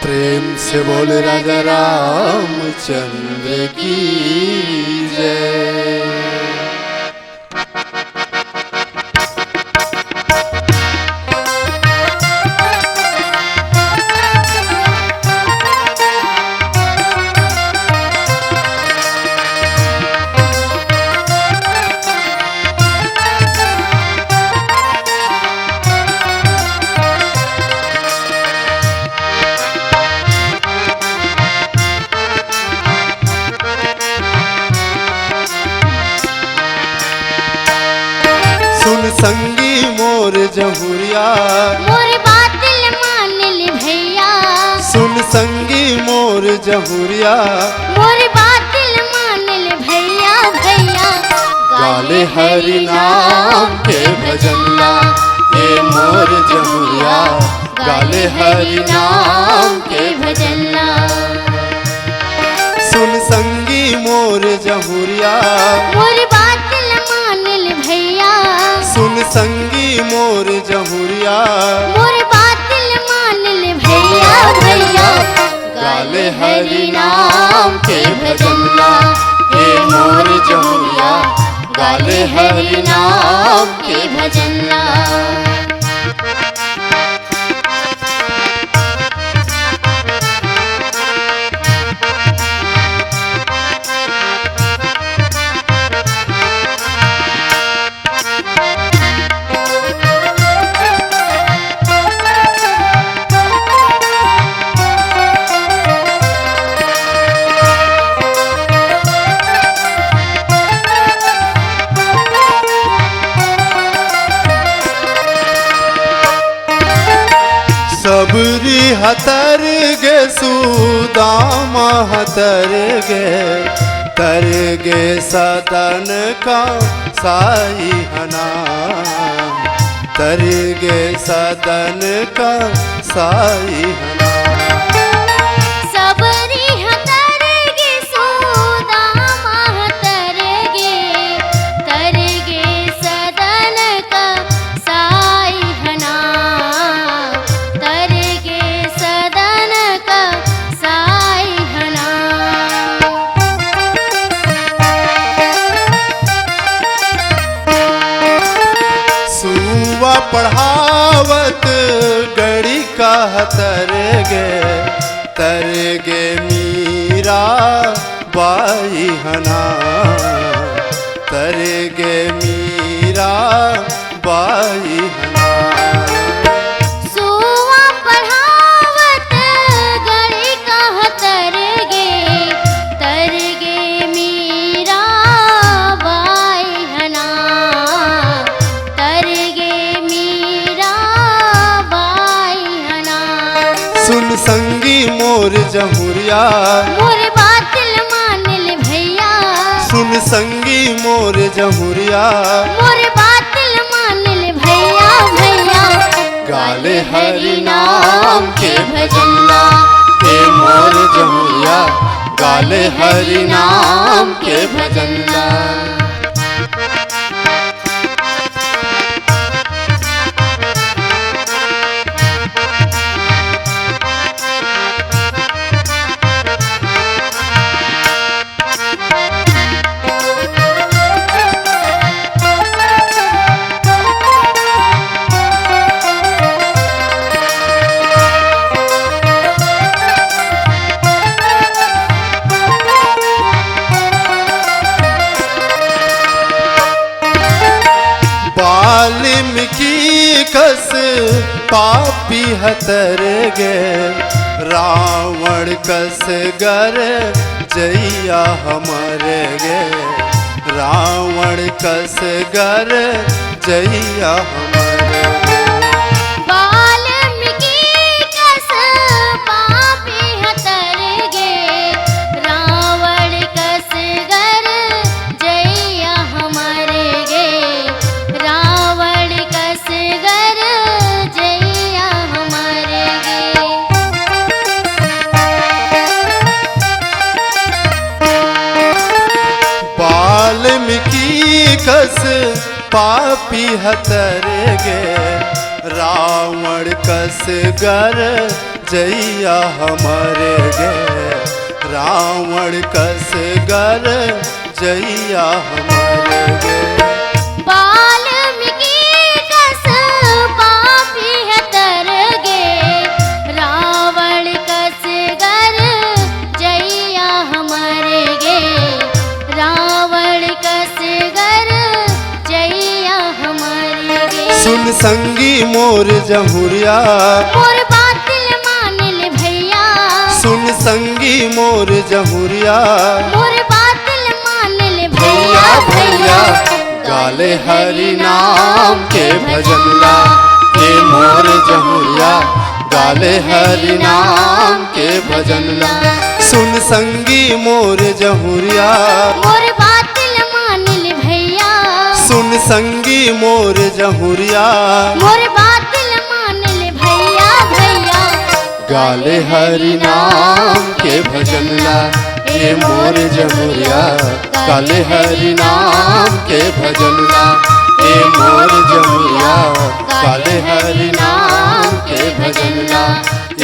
प्रेम से बोल राजा रामचंद्र की जय। सुन संगी मोर जहुरिया, मोर बात मान ले भैया। सुन संगी मोर जहुरिया, मोर बात मान ले भैया भैया। गाले हरि नाम के भजनला, ये मोर जहुरिया गाले हरि नाम के भजनला। सुन संगी मोर जहुरिया, मोर बात मान ले भैया। सुन संगी मोर जहुरिया, मोर बात मान ले भैया भैया। गाले हरि नाम के भजनला, ये मोर जहुरिया गाले हरि नाम के भजनला। सबरी हतर गे सुदामा हतर गे, तर गे सदन का साई हना, तर गे सदन का साई हना। सबरी हतर गे सुदामा हतर गे, तर गे सदन का साई हना, तर गे सदन का साई हना। सुवा पढ़ावत गड़ी का हतर गे, तर गे मीरा बाई हना, तर गे मीरा बाई हना। सुवा पढ़ावत गड़ी का हतर गे, तर गे मीरा बाई हना, तर गे मीरा बाई हना। सुन संगी मोर जहुरिया, मोर बात मान ले भैया। सुन संगी मोर जहुरिया, मोर बात मान ले भैया भैया। गाले हरि नाम के भजनला, हे मोर जहुरिया गाले हरि नाम के भजनला। वाल्मीकि कस पापी हतर गे, रावण कस गर जैया हमारे गे, रावण कस गर जैया हमारे गे। वाल्मीकि कस पापी हतर गे, रावण कस गर जैया हमारे गे, रावण कस गर जैया हमारे गे। वाल्मीकि कस पापी हतर गे, रावण कस गर जैया हमारे गे रावण कस गर जैया हमारे गे वाल्मीकि कस पापी है तर गे रावण कस गर जैया हमारे गे रावण कस गर जैया हमारे गे सुन संगी मोर जहुरिया मोर बातिल मानिल भैया सुन संगी मोर जहुरिया मोर बातिल मानिल भैया भैया गाले हरि नाम के भजन ला ये मोर जहुरिया गाले हरि नाम के भजन ला सुन संगी मोर जहुरिया मोर बातिल मानिल भैया सुन संगी मोर जहुरिया मोर बातिल मानिल भैया भैया गाले हरि नाम के भजन ला ये मोर जहुरिया गाले हरि नाम के भजन ला ये मोर जहुरिया गाले हरि नाम के भजन ला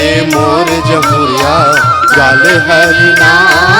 ये मोर जहुरिया गाले हरि नाम